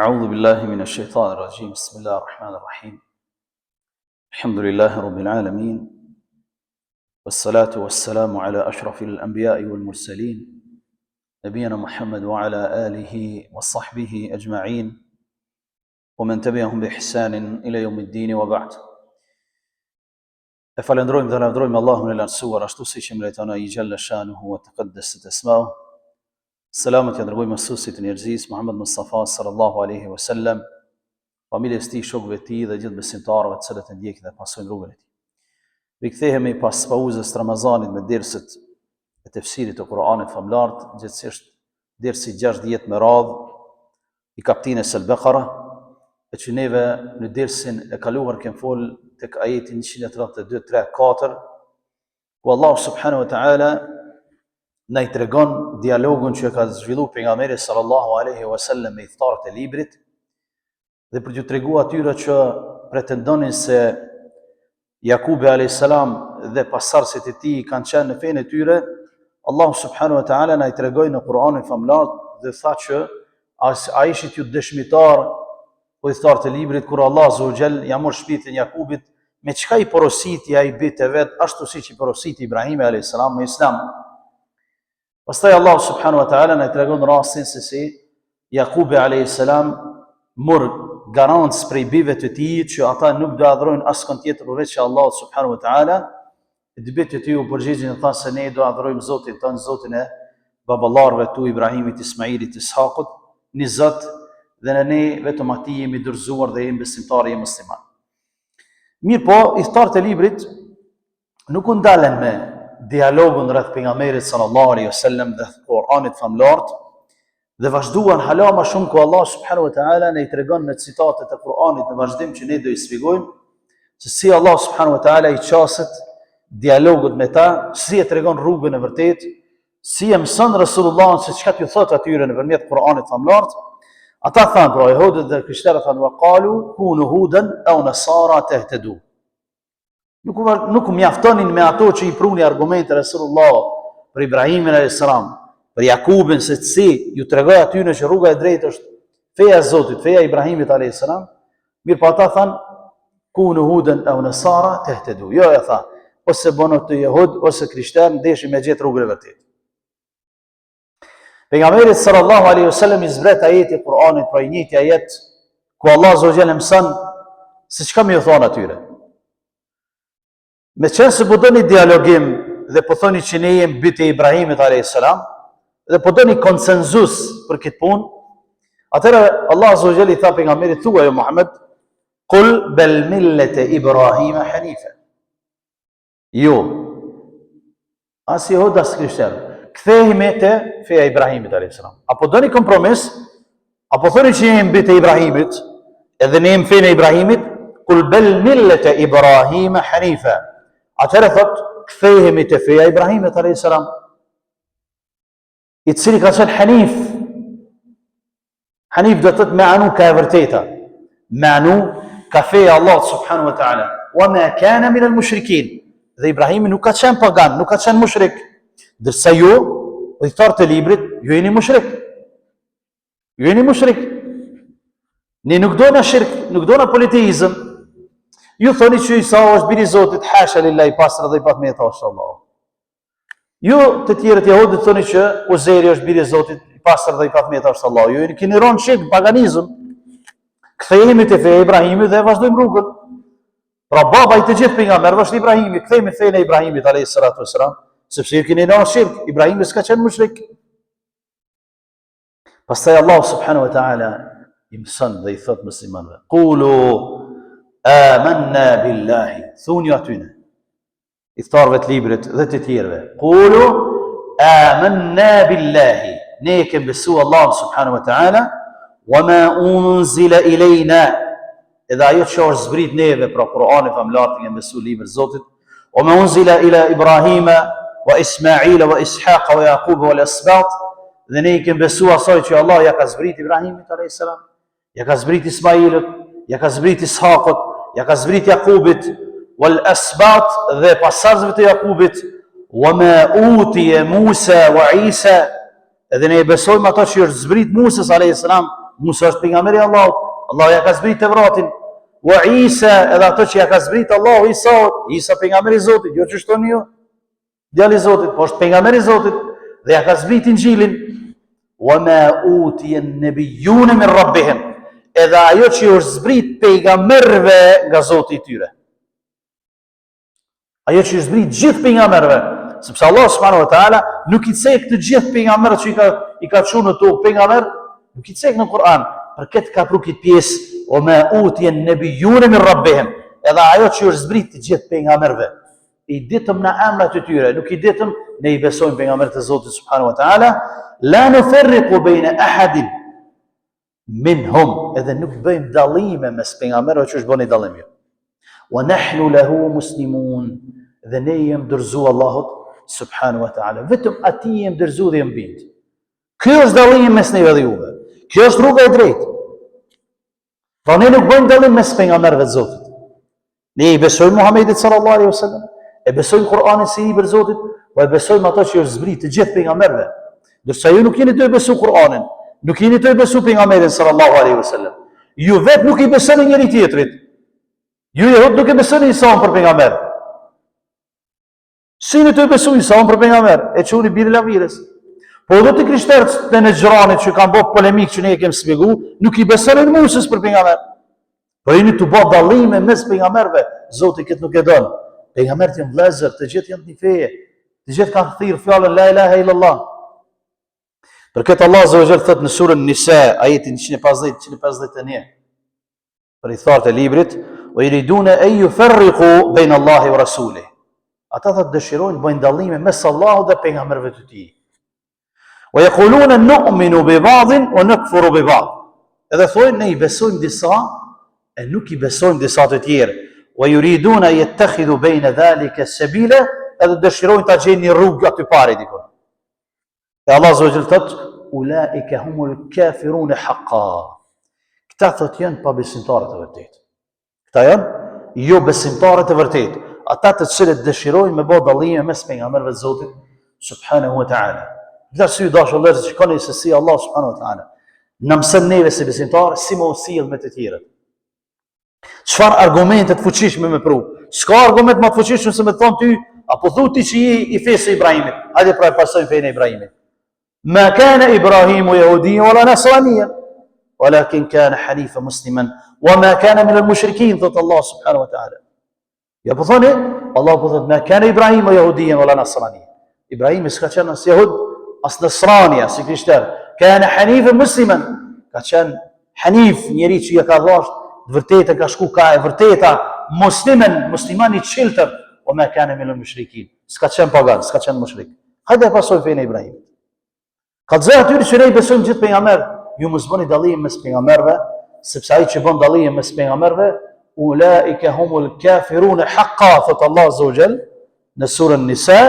أعوذ بالله من الشيطان الرجيم بسم الله الرحمن الرحيم الحمد لله رب العالمين والصلاة والسلام على أشرف الأنبياء والمرسلين نبينا محمد وعلى آله وصحبه أجمعين ومن تبعهم بإحسان إلى يوم الدين وبعد. فلندرويم dhe lavdrojmë Allahun e lartësuar ashtu siç i mreton ai xhalla shanuhu wa taqaddasat asma'u. Selamet ja dërgoj mësuesit e njerëzisë Muhammed Mustafa sallallahu alaihi wasallam, familjes tij, shokëve të tij dhe gjithë besimtarëve të cilët e ndjekin dhe pasojnë rrugën e tij. Rikthehemi pas pauzës të Ramazanit me derset e tefsirit të Kuranit famlart, gjithsesi dersi 60 me radhë i kapitullit Al-Baqara, e që neve në dersin e kaluar kem fol tek ajeti 132, 3, 4, ku Allahu subhanahu wa ta'ala na i tregon dialogun që ka zhvilluar pejgamberi sallallahu alaihi wasallam me iftarët e librit, dhe për t'ju treguar atyre që pretendonin se Jakubi alayhis salam dhe pasardhësit e tij kanë qenë në fenë e tyre, Allahu subhanahu wa ta'ala na i tregoi në Kur'anin famlar dhe tha që a ishit ju dëshmitar po iftarët e librit kur Allah azza wa jall ja mor shpirtin Jakubit, me çka i porositi ai bitë e vet, ashtu siç i porositi Ibrahimi alayhis salam me Islam. Pastaj Allah subhanahu wa ta'ala na i tregon rastin se si Jakubi alayhis salam mor garancë prej bijve të tij që ata nuk do adhurojnë askën tjetër përveç Allah subhanahu wa ta'ala. Dy bijtë të tij u përgjigjën dhe thanë se ne do adhurojmë Zotin tonë, Zotin e baballarëve tu Ibrahimit, Ismailit, Ishakut, një Zot, dhe në ne vetëm atij jemi dorëzuar dhe jemi besimtarë, jemi musliman. Mirë po, iftarët e librit nuk u ndalen me dialogun rreth pejgamberit sallallahu alaihi wasallam dhe Kur'anit famlart, dhe vazhduan hala më shumë ku Allah subhanahu wa ta'ala ne i tregon në citatet e Kur'anit në vazhdim që ne do i shpjegojmë se si Allah subhanahu wa ta'ala i qaset dialogut me ta, si e tregon rrugën e vërtetë, si e mëson Resulullahun se çka t'ju thot atyre nëpërmjet Kur'anit famlart. Ata thanë, pra jehudët dhe krishterët thanë, wa qalu kunu hudan aw nasara tahtadu. Nuk mjaftonin me ato që i pruni argumente Resulullah për Ibrahimin alayhis salam, për Jakubin, se si ju tregoi atyre që rruga e drejtë është feja e Zotit, feja e Ibrahimit alayhis salam. Mirë po ata thanë kunu hudan aw nasara tahtadu. Jo, e tha, ose bono të jehud ose krishterë ndeshim me gjetë rrugën e vërtetë. Pejgamberi sallallahu alaihi wasallam i zbret ajeti Kur'anit, pra i njëjti ajet ku Allah azza wa jalla mëson se çka më u thon atyre. Me qenë se po doni dialogim dhe po thoni që ne jemi bitë e Ibrahimit alayhis salam dhe po doni konsenzus për këtë punë, atëherë Allah azza wa jalla i tha pejgamberit, thua jo Muhammed, qul bal millata Ibrahima hanifa. Jo, as jehud as krishterë, kthehemi te feja e Ibrahimit alayhis salam. Apo doni kompromis, apo thoni që jemi bitë e Ibrahimit, edhe ne jemi feja e Ibrahimit, qul bal millata Ibrahima hanifa. Atëherë thot, kthehemi te feja e Ibrahimit alayhis salam, i cili ka qenë hanif. Hanif do të thotë me anu ka e vërteta, me anu ka feja Allah subhanahu wa ta'ala, wa ma kana min al-mushrikin. Dhe Ibrahimi nuk ka qenë pagan, nuk ka qenë mushrik. Dërsa ju, udhëtarët e librit, ju jeni mushrik. Ju jeni mushrik. Ne nuk dona shirk, nuk dona politeizëm. Ju thoni që Isa është biri i Zotit, hasha lillahi, pastër dhe i patmeta është Allah. Ju të tjerët jehudit thoni që Uzeri është biri i Zotit, i pastër dhe i patmeta është Allah. Ju keni rënë shirk, paganizëm. Kthehemi te feja e Ibrahimit dhe vazhdojmë rrugën. Pra baba i të gjithë pejgamberëve është Ibrahimi, kthehemi feja e Ibrahimit alayhis salatu wassalam, sepse ju keni rënë shirk, Ibrahimi s'ka qenë mushrik. Pastaj Allah subhanahu wa ta'ala i mëson dhe i thot muslimanëve, qulu amanna billahi, thuni atyne, iftarëve të librit dhe të tjerëve, qulu amanna billahi, ne kemi besuar Allah subhanahu wa ta'ala, wa ma unzila ilayna, edhe ajo që është zbrit neve, pra Kur'ani famlar, kemi besuar librin e Zotit, wa ma unzila ila Ibrahima wa Ismaila wa Ishaqa wa Jakuba wal asbat, dhe ne kemi besuar asaj që Allah ja ka zbrit Ibrahimit alayhis salam, ja ka zbrit Ismailit, ja ka zbrit Ishaqut, ja ka zbrit Jakubit, wal asbat dhe pasardhësve të Jakubit, wa ma utiya Musa wa Isa, edhe ne besojmë ato që është zbrit Musa alayhis salam Musa është pejgamberi i Allahut. Allahu ja ka zbrit Tevratin. Wa Isa, edhe ato që ja ka zbrit Allahu Isaut, Isa pejgamberi i Zotit, jo që shtoni ju, djali i Zotit, po është pejgamberi i Zotit dhe ja ka zbrit Injilin. Wa ma utiya an-nabiyyuna min rabbihim, edhe ajo që është zbrit pejgamberëve nga Zoti i tyre. Ajo që është zbrit gjithë pejgamberëve, sepse Allah subhanahu wa taala nuk i cek të gjithë pejgamberët që i ka çuar në tokë pejgamber, nuk i cek në Kur'an, për këtë ka pru këtë pjesë o ma utiya an-nabiyyuna min rabbihim, edhe ajo që është zbrit të gjithë pejgamberëve. I ditëm në emrat e tyre, nuk i ditëm ne i besojmë pejgamberët e Zotit subhanahu wa taala, la nufarriqu bayna ahadin minhum, edhe nuk bëjmë dallime mes pejgamberëve që është bëni dallim. Wa nahnu lahu muslimun, dhe ne jemi dorëzuar Allahut subhanahu wa taala. Vetëm atij jemi dorëzuar dhe jemi bind. Ky është dallimi mes neve dhe juve. Kjo është rruga e drejtë. Po ne nuk bëjmë dallim mes pejgamberëve të Zotit. Ne i besojmë Muhamedit sallallahu alaihi wasallam, e besojmë Kur'anin si i libër Zotit, po e besojmë ato që është zbrit të gjithë pejgamberëve. Ndërsa ju nuk jeni të besu Kur'anin, nuk jeni të besu pejgamberin sallallahu alaihi wasallam. Ju vetë nuk i besoni njëri tjetrit. Ju nuk e besoni Isaun për pejgamber. Si në të besu Isaun për pejgamber, e çuni birë lavirës. Po edhe të krishterët të Nejranit që kanë bërë polemik që ne e kemi shpjegu, nuk i besoni Musës për pejgamber. Po jeni të bë dallime mes pejgamberëve, Zoti këtë nuk e don. Pejgamberët janë vëllezër, të gjithë janë një feje, të gjithë kanë thirrë fjalën la ilaha illallah. Për këtë Allah azza wa jall thot në surën Nisa, ajetin 150-151, për i thartë e librit, wa yuriduna an yufarriqu bayna Allahi wa rasulih. Ata thotë dëshirojnë bëjnë dallime mes Allahut dhe pejgamberëve të tij. Wa yaquluna nu'minu bi ba'dhin wa nakfuru bi ba'd. Edhe thonë ne i besojmë disa e nuk i besojmë disa të tjerë. Wa yuriduna yattakhidhu bayna dhalika sabila, edhe dëshirojnë ta gjejnë një rrugë aty parë diku. E Allah azza wa jall thot ulaika humul kafirun haqqan. Këta thot janë pa besimtarë të vërtetë. Këta janë jo besimtarë të vërtetë. Ata të cilët dëshirojnë me bë dallime mes pejgamberëve të Zotit subhanahu wa taala. Gjithashtu sy dashur vëllezër, shikoni se si Allah subhanahu wa taala na mëson neve si besimtarë si më usill me të tjerët. Çfarë argumente të fuqishme me pru? S'ka argument më të fuqishëm se me thonë ty, apo thu ti që i fesë Ibrahimit. Hajde pra pasojmë fenë e Ibrahimit. Ma kana Ibrahimu yahudiyan wala nasraniyan, walakin kana hanifan musliman wa ma kana min al-mushrikin, thot Allah subhanahu wa taala. Ja po thoni, Allah po thot ma kana Ibrahimu yahudiyan wala nasraniyan. Ibrahim s'ka qenë as jehud, as nasrani, as krishter. Kana hanifan musliman, ka qenë hanif, njeri që ja ka dhash vërtetë, ka shku ka e vërteta, musliman i çeltër, o ma kana min al-mushrikin. S'ka qenë pagan, s'ka qenë mushrik. Hajde pasoj fenë e Ibrahimit. Ka të zë atyri që ne i besojmë gjithë pejgamberë, ju mos bëni dallim mes pejgamberëve, sepse ai që bën dallim mes pejgamberëve, ulaika humul kafirun haqqan, thot Allah azza wa jall në surën Nisa,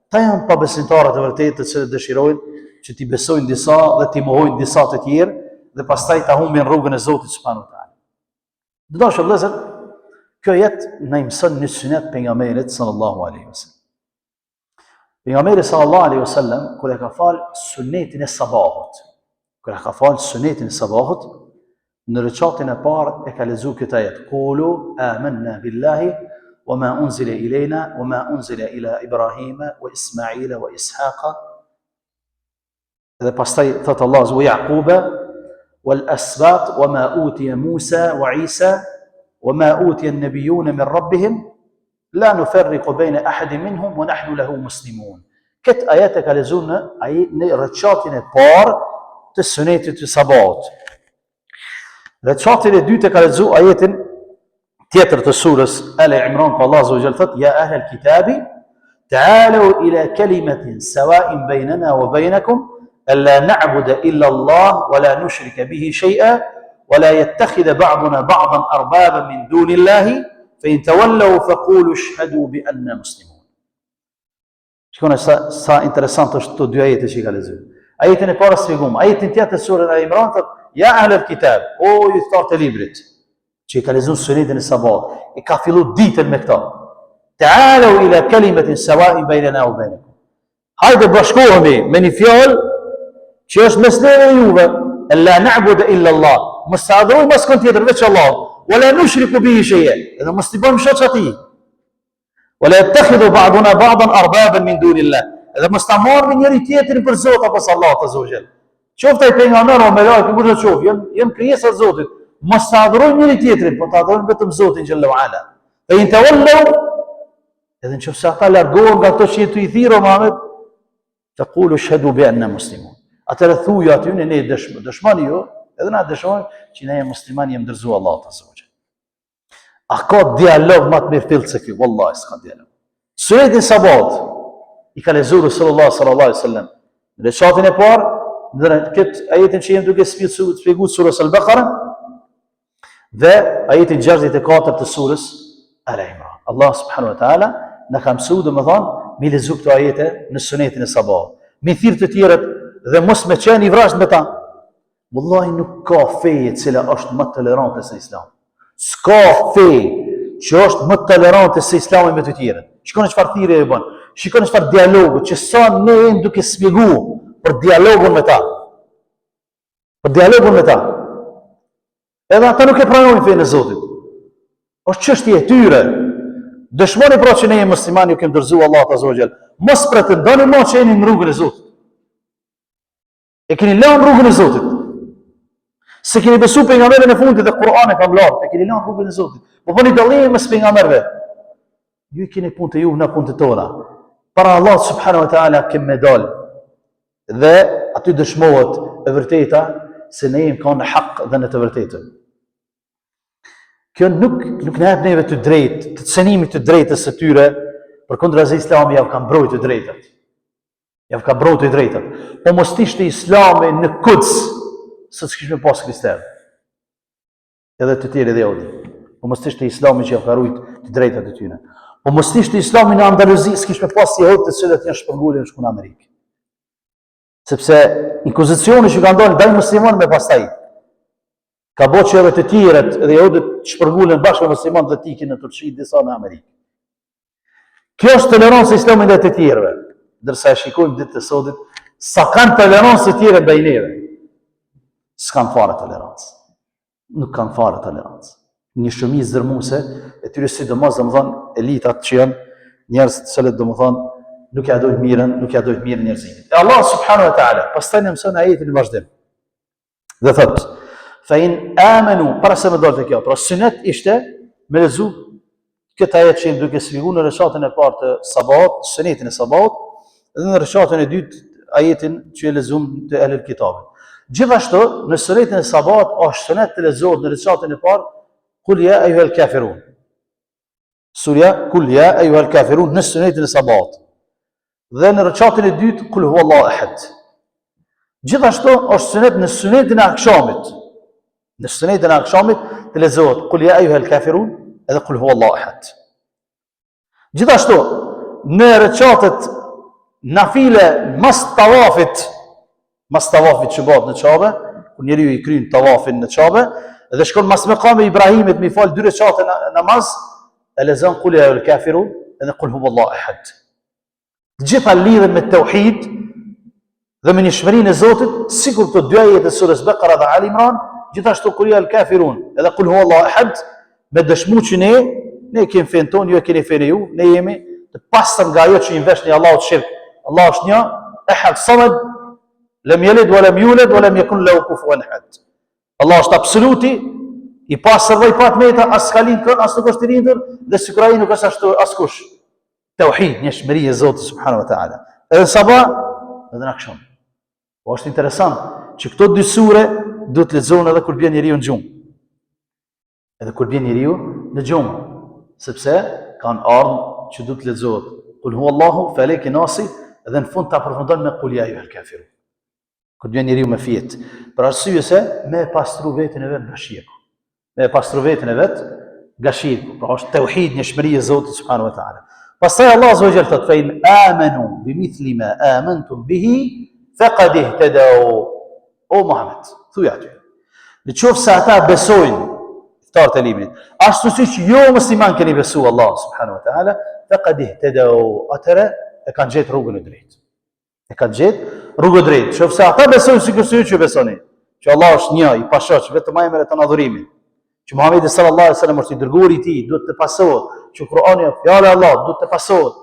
ta janë pa besimtarë të vërtetë të cilët dëshirojnë që t'i besojnë disa dhe t'i mohojnë disa të tjerë dhe pastaj ta humbin rrugën e Zotit subhanahu wa taala. Dashur vëllezër, kjo jetë na mëson një sunet pejgamberit sallallahu alaihi wasallam. Pejgamberi sallallahu alaihi wasallam kur e ka fal sunetin e sabahut, në rekatin e parë e ka lexuar këtë ajet: "Qulu amanna billahi wa ma unzila ilayna wa ma unzila ila Ibrahima wa Ismaila wa Ishaqa." Dhe pastaj thot Allah wa Yaquba wal asbat wa ma utiya Musa wa Isa wa ma utiya an-nabiyyun min rabbihim la nufarriqu bayna ahadin minhum wa nahnu lahu muslimun. Këtë ajet e ka lexuar në rekatin e parë të sunetit të sabahut. Rekatin e dytë e ka lexuar ajetin tjetër të surës Al Imran, ku Allah azza wa jalla thot: "Ya ahlal kitabi ta'alu ila kalimatin sawa'in baynana wa baynakum alla na'budu illa Allah wa la nushrika bihi shay'a wa la yattakhidha ba'duna ba'dan arbaba min duni Allah fa in tawallaw faqulu ashhadu bi anna muslimun." Shikoni sa interesant është këto dy ajete që i ka lexuar. Ajetin e parë shpjegom, ajetin tjetër të surës Al Imran thot: "Ya ahlal kitab", o ju thot të librit, që i ka lexuar sunetin e sabahut, i ka filluar ditën me këto: "Ta'alu ila kalimatin sawa'in baynana wa baynakum." Hajde bashkohemi me një fjalë që është mes neve dhe juve. alla na'budu illa Allah. Mos të adhuroj mas kënd tjetër veç Allah. Wala nushriku bihi shay'a. Edhe mos të bëjmë shoq atij. Wala yattakhidhu ba'duna ba'dan arbaban min dunillah. Edhe mos ta marrë njëri tjetrin për Zot apo Allahu azza wa jall. Qoftë ai pejgamber o melek, kush do të qoftë, janë krijesa e Zotit. Mos ta adhurojnë njëri tjetrin, por ta adhurojnë vetëm Zotin xhallahu ala. Fa in tawallu, edhe nëse ata largohen nga ato që i thirrë Muhammed, taqulu ashhadu bi anna muslimun. Atëherë thuaj aty ne dëshmoni ju, edhe na dëshmojmë që ne jemi muslimanë, jemi ndërzuar Allahut azza wa jall. A ka dialog më të mirë fill se ky? Wallahi s'ka dialog. Sunetin sabat i ka lexuar Resulullah sallallahu alaihi wasallam. Në recitin e parë, në këtë ajetin që jemi duke shpjeguar surës Al-Baqara dhe ajetin 64 të surës Al-Imran. Allah subhanahu wa taala na ka mësuar domethënë mi lexu këto ajete në sunetin e sabat. Mi thirr të tjerët dhe mos me qenë i vrasht me ta. Wallahi nuk ka feje e cila është më tolerante se Islami. S'ka fe që është më tolerante se Islami me të tjerët. Shikoni çfarë thirrje e bën. Shikoni çfarë dialogu që sa ne jemi duke shpjeguar për dialogun me ta. Për dialogun me ta. Edhe ata nuk e pranojnë fenë e Zotit. Është çështje e tyre. Dëshmoni pra që ne jemi muslimanë, ju kemi dorëzuar Allahu azza wa jall. Mos pretendoni më që jeni në rrugën e Zotit. E keni lënë rrugën e Zotit. Se keni besu pejgamberin e fundit dhe Kur'ani ka mbledh, e keni lënë rrugën e Zotit. Po bëni dallim mes pejgamberëve. Ju keni punë të ju, na punë të tona. Para Allah subhanahu wa taala kem medal. Dhe aty dëshmohet e vërteta se ne jemi kanë hak dhe në të vërtetën. Kjo nuk na jep neve të drejtë, të cënimit të drejtës së tyre, përkundrazi Islami ja ka mbrojtur të drejtat. Ja ka mbrojtur të drejtat. Po mos ishte Islami në Quds, se s'kishme pas krishterë. Edhe të tjerë dhe odi. Po mos ishte Islami që ja ka rujt të drejtat e tyre. Po mos ishte Islami në Andaluzi, s'kishme pas jehud të cilët janë shpërngulur në shkun Amerikë. Sepse inkuzicioni që ka ndonë ndaj musliman me pastaj ka bo që edhe të tjerët dhe jehudët shpërngulën bashkë me musliman dhe tikin në Turqi, disa në Amerikë. Kjo është tolerancë e Islamit ndaj të tjerëve. Ndërsa e shikojmë ditë të sodit, sa kanë tolerancë të tjerë ndaj neve. S'kan fare tolerancë. Nuk kanë fare tolerancë. Një shumicë zdërmuese, e tyre sidomos domethënë elitat që janë njerëz të cilët domethënë nuk ja dojnë mirën, nuk ja dojnë mirën njerëzimit. E Allah subhanahu wa taala pastaj na mëson ajetin e vazhdim. Dhe thotë: "Fa in amanu", para se më dalë kjo, pra sunet ishte me lezu këtë ajet që duke shpjeguar në recitin e parë të sabat, sunetin e sabat, dhe në recitin e dytë ajetin që e lexuam të Ahlul Kitabit. Gjithashtu, në sunetin e sabat është sunet të lezohet në recitin e parë Kul ya ayyuhal kafirun. Surja Kul ya ayyuhal kafirun në sunetin e sabat. Dhe në recitin e dytë Kul huwallahu ahad. Gjithashtu është sunet në sunetin e akşamit. Në sunetin e akşamit të lezohet Kul ya ayyuhal kafirun edhe Kul huwallahu ahad. Gjithashtu në recitet nafile mas tawafit që bëhet në Kabe, kur njeriu i kryen tawafin në Kabe, dhe shkon mas maqami Ibrahimit mi fal 2 recate namaz, e lezon Kul ya ayyuhal kafirun edhe Kul huwallahu ahad. Të gjitha lidhen me tauhid dhe me njohurinë e Zotit, sikur këto 2 ajete të surës Baqara dhe Ali Imran, gjithashtu Kul ya ayyuhal kafirun edhe Kul huwallahu ahad, me dëshmu që ne kemi fen ton, ju e keni fen ju, ne jemi të pastër nga ajo që i veshni Allahut shirk. Allah është një, ahad samad, lam yalid wa lam yulad wa lam yakun lahu kufuwan ahad. Allah është absoluti, i pastër dhe i pa tmeta, as ka lind kën, as nuk është i rindur, dhe sikur ai nuk është ashtu askush. Tauhid, njohuri e Zotit subhanahu wa taala. Edhe sabah, edhe në akşam. Po është interesant që këto 2 sure duhet lexohen edhe kur bën njeriu në xhum. Edhe kur bën njeriu në xhum, sepse kanë ardhur që duhet lexohet Kul huwallahu falaki nasi dhe në fund ta përfundon me Kul ya ayyuhal kafirun. Kur bën njeriu me fjet. Për arsye se me pastru veten e vet nga shirku. Me pastru veten e vet nga shirku. Pra është tauhid, njohuri e Zotit subhanahu wa taala. Pastaj Allah azza wa jalla thot: "Fa in amanu bimithli ma amantum bihi faqad ihtadaw." O Muhammed, thuaj aty. Nëse ata besojnë ftarët e librit, ashtu siç ju musliman keni besuar Allah subhanahu wa taala, faqad ihtadaw, atëra e kanë gjetë rrugën e drejtë. E kanë gjetë rrugën e drejtë. Nëse ata besojnë sikur ju që besoni, që Allah është një, i pashoq, vetëm ai merret adhurimin. Që Muhamedi sallallahu alaihi wasallam është i dërguari i tij, duhet të pasohet, që Kur'ani është fjala e Allahut, duhet të pasohet.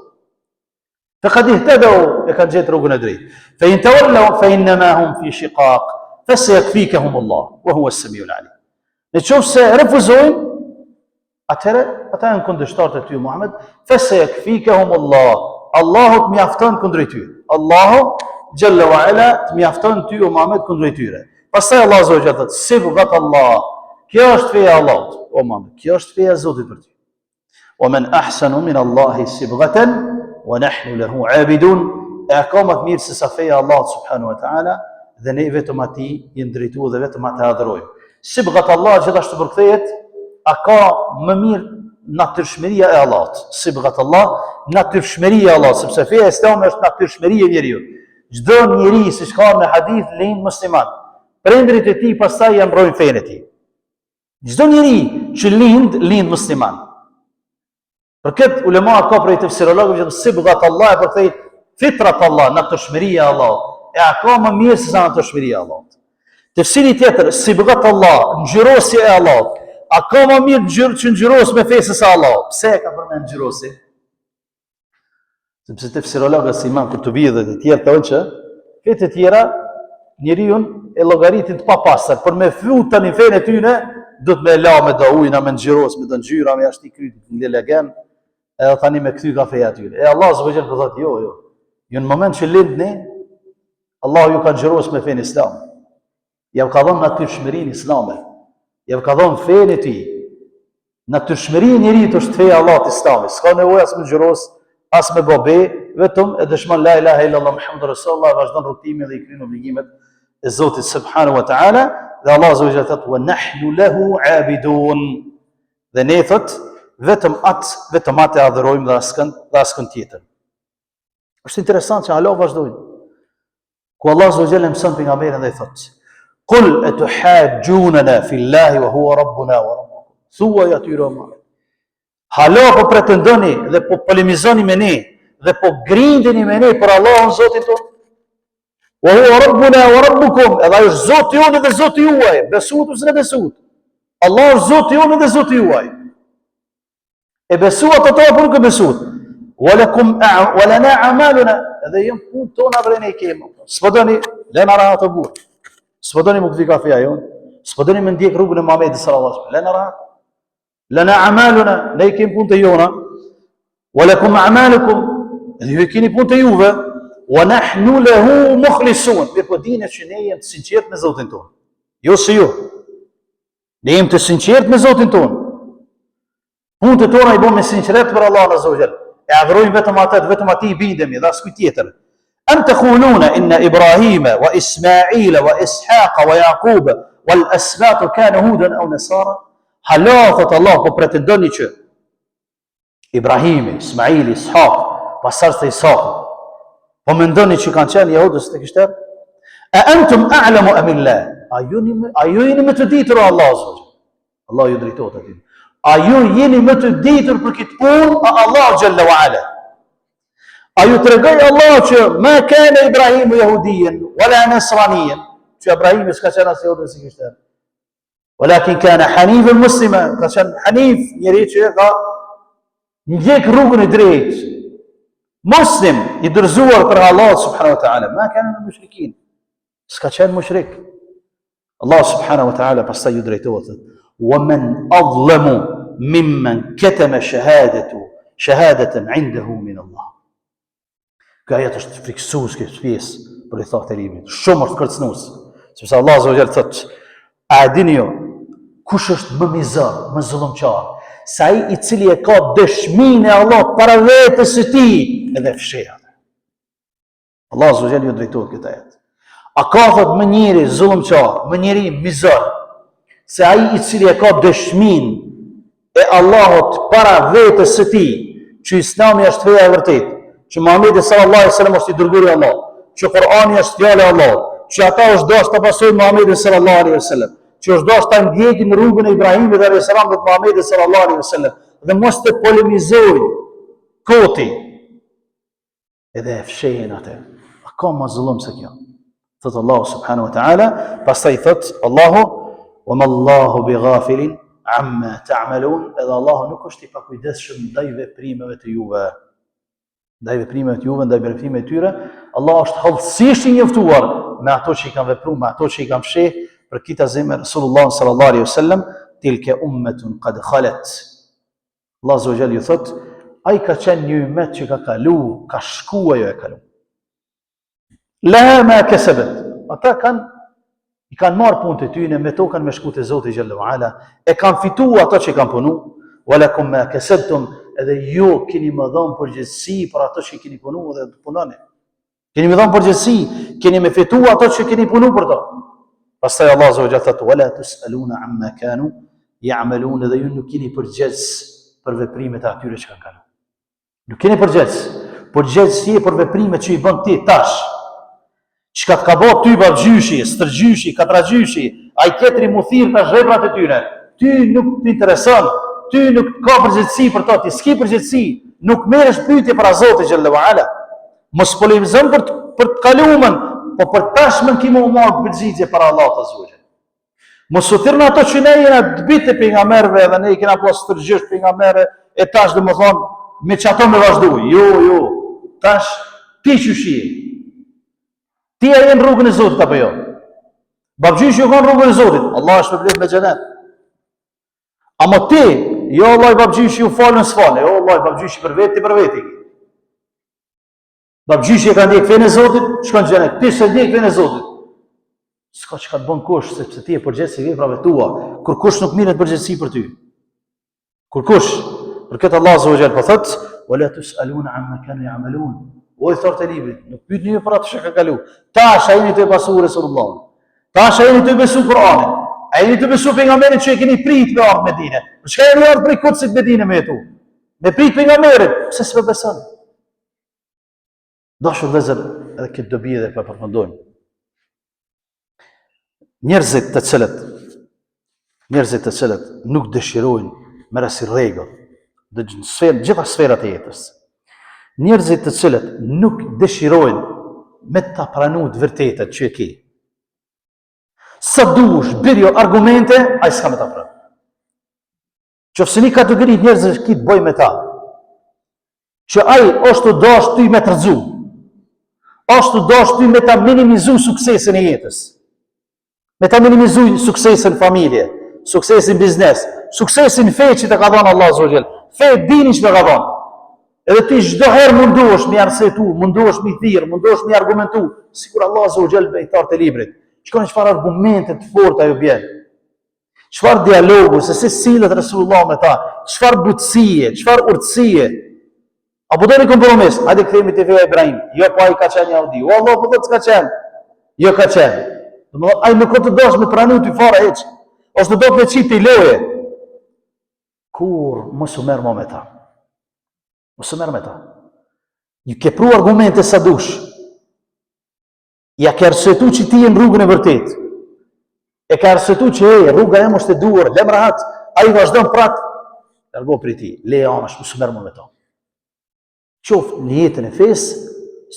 Faqad ihtadaw, e kanë gjetur rrugën e drejtë. Fa in tawallaw fa innama hum fi shiqaq, fasayakfikahum Allah, wa huwa as-sami'ul 'alim. Nëse refuzojnë, atëherë ata janë kundërshtarët e ty Muhammed, fasayakfikahum Allah. Allahu të mjafton kundrejt tyre. Allahu Jalla wa Ala të mjafton ty o Muhammed kundrejt tyre. Pastaj Allah azza wa jalla thotë, sibghat Allah. Kjo është feja e Allahut, o Muhammed. Kjo është feja e Zotit për ty. Wa man ahsanu min Allahi sibghatan wa nahnu lahu 'abidun. E ka më të mirë se sa feja e Allahut subhanahu wa ta'ala dhe ne vetëm atij jemi drejtuar dhe vetëm atë adhurojmë. Sibghat Allah gjithashtu përkthehet, a ka më mirë natyrshmëria e Allahut. Sibghat Allah, natyrshmëria e Allahut, sepse feja islame është natyrshmëria e njeriu. Çdo njeri, siç ka në hadith, lind musliman. Prindrit e tij pastaj ja mbrojnë fenë e tij. Çdo njeri që lind musliman. Për këtë ulema ka prej tefsirologëve që sibghat Allah e përkthej fitrat Allah, natyrshmëria e Allahut. E ka më mirë se sa natyrshmëria e Allahut. Tefsiri tjetër, sibghat Allah, ngjyrosja e Allahut. A ka më mirë që ngjyros me fesë se Allahut. Pse e ka përmend ngjyrosi? Sepse tefsirologët si Imam Kurtubi dhe të tjerë thonë që fetë të tjera njeriu e llogaritin të papastër, por me fut tani fenë e tyre duhet me la me do ujna, me ngjyros, me do ngjyra, me ashti kryt në legend, edhe tani me kthy kafe atyre. E Allah subhanallahu teala thotë jo. Jo në moment që lindni, Allahu ju ka ngjyros me fenë islam. Ja ka dhënë natyrshmërinë islame. Ja ka dhënë fenë e tij. Natyrshmëria e njeriu është feja e Allahut islami. S'ka nevojë as me ngjyros, as me bobe, vetëm e dëshmon la ilaha illallah Muhammadur Rasulullah, vazhdon rrugtimin dhe i kryen obligimet e Zotit subhanahu wa ta'ala, dhe Allah azza wa jalla thotë wa nahnu lahu 'abidun. Dhe ne thot vetëm atë adhurojmë dhe askën tjetër. Është interesant që Allah vazhdojnë. Ku Allah azza wa jalla mëson pejgamberin dhe i thotë: "Qul atuhajjunana fillahi wa huwa rabbuna wa rabbukum." Thuaj atyre Muhammed. Halo po pretendoni dhe po polemizoni me ne dhe po grindeni me ne për Allahun Zotin ton. Wa huwa rabbuna wa rabbukum. Edhe ai është Zoti jonë dhe Zoti juaj. Besuat ose ne besuat. Allah është Zoti jonë dhe Zoti juaj. E besuat ato apo nuk e besuat? Wa lakum wa lana a'maluna. Edhe jam punë tona për ne kemi. S'po doni lëna rahat të burr. S'po doni më këtë kafe ajon. S'po doni më ndjek rrugën e Muhamedit sallallahu alaihi wasallam. Lëna rahat. Lana a'maluna, ne kemi punë të jona. Wa lakum a'malukum. Edhe ju keni punë të juve. Wa nahnu lahu mukhlisun. Mir po dinë që ne jemi të sinqert me Zotin ton. Jo si ju. Ne jemi të sinqert me Zotin ton. Punët e tona i bëjmë me sinqeritet për Allahun azza wa jalla. E adhurojmë vetëm atë, vetëm atij i bindemi dhe askujt tjetër. Am taquluna inna Ibrahima wa Ismaila wa Ishaqa wa Yaquba wal asbat kanu hudan aw nasara. Halafat Allah po pretendoni që Ibrahimi, Ismaili, Ishaq, pasardhët e Ishaqut, po mendoni që kanë qenë jehudës të krishterë? A antum a'lamu am illah? A ju jeni më të ditur Allah azza wa jalla? Allah ju drejtohet atij. A ju jeni më të ditur për këtë punë a Allah Jalla wa Ala? A ju tregoj Allah që ma kana Ibrahimu yahudiyan wala nasraniyan, që Ibrahimi s'ka qenë as jehud as krishter. Walakin kana hanifan muslima, ka qenë hanif, njeri që ka ndjek rrugën e drejtë. Muslim, i dorëzuar për Allah subhanahu wa ta'ala, ma kana min mushrikin. S'ka qenë mushrik. Allah subhanahu wa ta'ala pastaj ju drejtohet. ومن أظلم ممن كتم شهادة عنده من الله. Kjo ajet është friksues këtë pjesë për i thakë të limit. Shumë është kërcënues. Sepse Allah azza wa jalla thotë: a dini ju kush është më mizor, më zullumçar, se ai i cili e ka dëshminë e Allahut para vetes së tij edhe fsheh atë. Allah azza wa jalla ju drejtohet këtë ajet. A ka thot më njëri zullumçar, më njëri mizor, se ai i cili e ka dëshminë e Allahut para vetes së tij, që Islami është feja e vërtetë, që Muhamedi sallallahu alaihi wasallam është i dërguari i Allahut, që Kur'ani është fjala e Allahut, që ata është dashur të pasojnë Muhamedit sallallahu alaihi wasallam, që është dashur të ndjekin rrugën e Ibrahimit dhe Salam dhe Muhamedit sallallahu alaihi wasallam, dhe mos të polemizojnë koti. Edhe e fshehin atë. A ka më zullum se kjo? Thot Allahu subhanahu wa ta'ala, pastaj thot Allahu, wa ma Allahu bi ghafilin amma ta'malun, edhe Allahu nuk është i pakujdesshëm ndaj veprimeve të juve. Ndaj veprimeve të juve, ndaj veprimeve të tyre, Allah është hollësisht i njoftuar me ato që i kanë vepruar, me ato që i kanë fsheh, për këtë zemër Rasulullah sallallahu alaihi wasallam, tilka ummatun qad khalat. Allah azza wa jalla ju thot, ai ka qenë një ummet që ka kalu, ka shku ajo e kalu. Laha ma kasabat. Ata i kanë marrë punët e tyre, me to kanë me shku te Zoti xhallahu ala, e kanë fituar ato që kanë punu, walakum ma kasabtum, edhe ju keni më dhënë përgjegjësi për ato që keni punuar dhe punoni. Keni më dhënë përgjegjësi, keni më fituar ato që keni punuar për to. Pastaj Allah azza wa jalla thot, wala tusaluna amma kanu ya'malun, edhe ju nuk keni përgjegjës për veprimet e atyre që kanë kaluar. Nuk keni përgjegjës. Përgjegjësi për veprimet që i bën ti tash. Çka të ka bërë ty babgjyshi, stërgjyshi, katragjyshi, ai ketri mu thirr ta zhebrat e tyre. Ty nuk t'intereson, ty nuk ka përgjegjësi për to, ti s'ke përgjegjësi, nuk merresh pyetje për Zotin xhallahu ala. Mos polemizon për të kaluamën, po për tashmen ki më marr përgjigje para Allahut azza wa jalla. Mos u thirrni ato që ne jena të bitë pejgamberëve dhe ne i kena pas stërgjysh pejgamberë e tash domethën me çato me vazhdoj. Jo, tash ti çushi. Ti e jenë rrugën e Zotit apo jo? Babgjyshi ju kanë rrugën e Zotit, Allah është me me xhenet. Ama ti, jo Allah i babgjyshi ju falën s'falë, jo Allah i babgjyshi për veti. Babgjyshi e ka ndjek fenë e Zotit, shkon në xhenet. Ti s'e ndjek fenë e Zotit. S'ka çka të bën kush, sepse ti e përgjegjës i veprave tua, kur kush nuk merret përgjegjësi për ty. Kur kush, për këtë Allah azza wa jalla po thot, wala tusaluna amma kanu ya'malun. O i thorë të librit, nuk pyet një për atë që ka kalu. Tash a jeni të besu Resulullah. Tash a jeni të besu Kur'anin. A jeni të besu pejgamberin që e keni prit me ardhë Medine. Për çka jeni ardhë prej Kutsit Medine me jetu? Me prit pejgamberin, pse s'pe beson? Dashur vëllezër, edhe këtë dobi edhe për përfundojmë. Njerëzit të cilët nuk dëshirojnë me rasi rregull, në gjitha sferat e jetës. Njerëzit të cilët nuk dëshirojnë me ta pranu të vërtetet që e ki. Sa dush, birjo argumente, a i s'ka me ta pranu. Qofse një kategorit njerëzit ki të boj me ta, që a i është të dosh ty me të rëzu, është të dosh ty me ta minimizu suksesin e jetës, me ta minimizu suksesin familje, suksesin biznes, suksesin fej që të ka dhonë Allah Zogjel, fej dini që të ka dhonë. Edhe ti çdo herë mundohesh me arsyetu, mundohesh me thirr, mundohesh me argumentu, sikur Allah azza wa jalla i thart e librit. Shkon çfarë argumente të forta ajo bjen. Çfarë dialogu, se si sillet Resulullah me ta, çfarë butësie, çfarë urtësie. Apo doni kompromis, hajde kthehemi te feja Ibrahim. Jo po ai ka qenë Jahudi. O Allah po thotë s'ka qenë. Jo ka qenë. Domethënë ai nuk ka të dosh me pranu ti fare hiç. Ose do të me çiti loje. Kur mos u merr me ta. Mos u merr me ta. Ju ke pru argumente sa dush. Ja ke arsyetu që ti je në rrugën e vërtet. E ka arsyetu që rruga jam është e duhur, lem rahat, ai vazhdon prap, largo prej ti, leja anash, mos u merr me ta. Qoftë në jetën e fesë,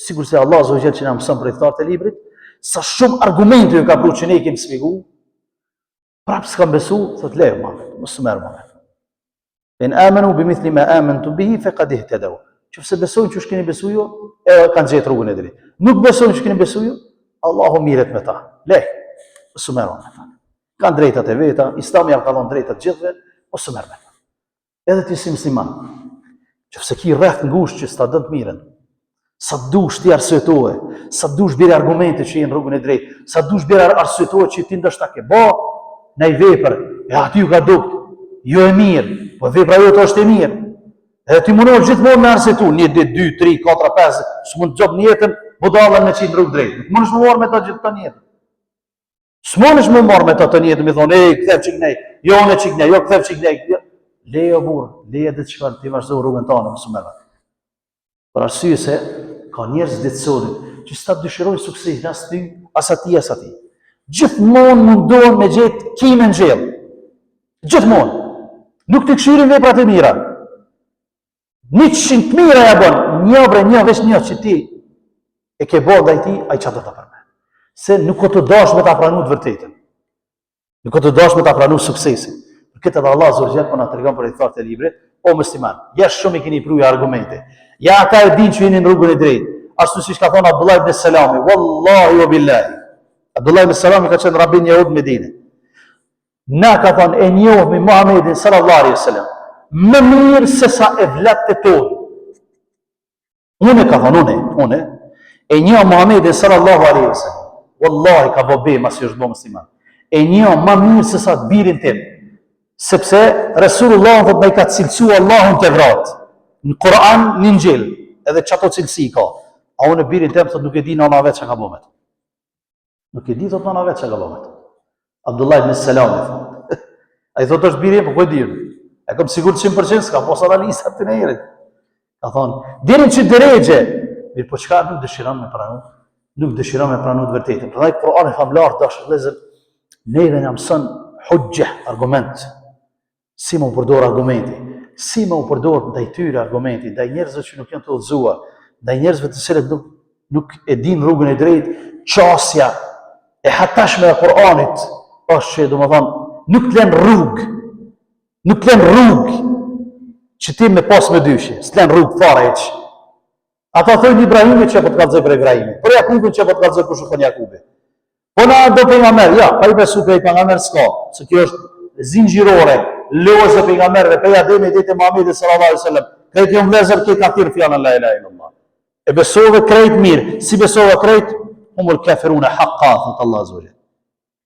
sikur se Allah azza wa jalla që na mëson për thart e librit, sa shumë argumente ju ka pru që ne kemi shpjegu, prap s'ka besu, thot lejo ma, mos u merr me ta. In amanu bimithli ma amantu bihi faqad ihtadaw. Qofse besojnë që keni besuar ju, e kanë gjetur rrugën e drejtë. Nuk besojnë që keni besuar ju, Allahu mirret me ta. Le, mos u merr me ta. Kanë drejtat e veta, Islami ja ka dhënë drejtat gjithëve, mos u merr me ta. Edhe ti si musliman, qofse ki rreth ngushtë që sta dëm të mirën, sa dush ti arsyetoje, sa dush bjerë argumente që jenë rrugën e drejtë, sa dush bjerë arsyetoje që ti ndoshta ke bë, në vepër, e aty ju ka dukt, jo e mirë, po vepra jote është e mirë. Edhe ti mundohesh gjithmonë me arsyetu, 1 ditë, 2, 3, 4, 5, s'mund të gjop në jetën, budallën me qind rrugë drejt. Nuk mundesh më marr me ta gjithë të jetën. S'mundesh më marr me ta të jetën, më thonë, kthev çik nej, jo unë çik nej, jo kthev çik nej. Lejo burr, leje të çfarë ti vazhdo rrugën tonë mos u merr. Për arsye se ka njerëz ditësorit që s'ta dëshirojnë suksesin as ty, as atij. Gjithmonë mundohen me gjetë kimën gjell. Gjithmonë. Nuk të këshirin veprat e mira. 100 mira ja bën, një veç një që ti e ke bërë ndaj ti, ai çfarë do ta përmend. se nuk o të dash me ta pranu të vërtetën. Nuk o të dash me ta pranu suksesin. Për këtë edhe Allah Azza wa Jalla po na tregon për i thartë e librit, o musliman, jesh shumë i keni pruja argumente. Ja ata e din që jeni në rrugën e drejtë. Ashtu siç ka thonë Abdullah ibn Salami, wallahi wa billahi. Abdullah ibn Salami ka qenë rabin Jehud në Medinë. Na ka thonë e njohmi Muhamedit sallallahu alaihi wasallam më mirë se sa e vllatë tonë. Unë ka thonë unë e njoh Muhamedit sallallahu alaihi wasallam. Wallahi ka bobe mas është bo musliman. E njoh më mirë se sa birin tim. Sepse Resulullah thotë me ka cilësu Allahun te vrat. Në Kur'an, në Injil, edhe çato cilësi ka. A unë birin tim thotë nuk e di nëna vet çka ka bëmet. Nuk e di thotë nëna vet çka ka bëmet. Abdullah ibn Salam thotë. Ai thotë është birin, po ku e di unë? E kam sigurt 100% s'ka pas analizat të njerit. Ka thonë, deri që drejgje, mirë po çka nuk dëshiron me pranu? Nuk dëshiron me pranu të vërtetën. Prandaj Kur'ani famlar dashur vëllezër, neve na mëson hujje, argument. Si më përdor argumenti, si më përdor ndaj tyre argumenti, ndaj njerëzve që nuk janë të udhëzuar, ndaj njerëzve të cilët nuk e din rrugën e drejtë, qasja e hatashme e Kur'anit është që domethënë nuk lën rrugë, nuk lën rrugë që ti me pas me dyshje, s'lën rrugë fare hiç. Ata thojnë Ibrahimit që po të kallëzoj për Ibrahimit, për Jakubin që po të kallëzoj për shokon Jakubi. Po na do pejgamber, ja, pa i besu pe pejgamber s'ka, se kjo është zinxhirore, lozë pejgamberëve, pe Ademit deri te Muhamedi sallallahu alaihi wasallam. Krejt janë vëllezër që ka thirr fjalën la ilaha illallah. E besove krejt mirë, si besove krejt, humul kafiruna haqqa, thot Allah azza wa jalla.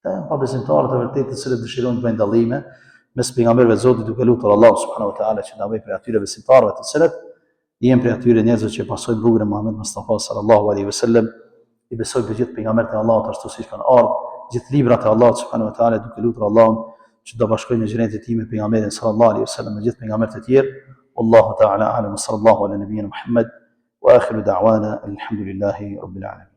Ata pa besimtarë të vërtetë të cilët dëshirojnë të bëjnë dallime mes pejgamberëve të Zotit duke lutur Allahu subhanahu wa taala që na bëj për atyre besimtarëve të cilët janë për atyre njerëzve që pasojnë rrugën e Muhamedit Mustafa sallallahu alaihi wasallam, i besojnë të gjithë pejgamberët e Allahut ashtu siç kanë ardhur, gjithë librat e Allahut subhanahu wa taala duke lutur Allahun që do bashkojnë në xhenetin e tij me pejgamberin sallallahu alaihi wasallam dhe gjithë pejgamberët e tjerë. Wallahu ta'ala a'lam, sallallahu ala nabiyyina Muhammad wa akhiru da'wana alhamdulillahi rabbil alamin.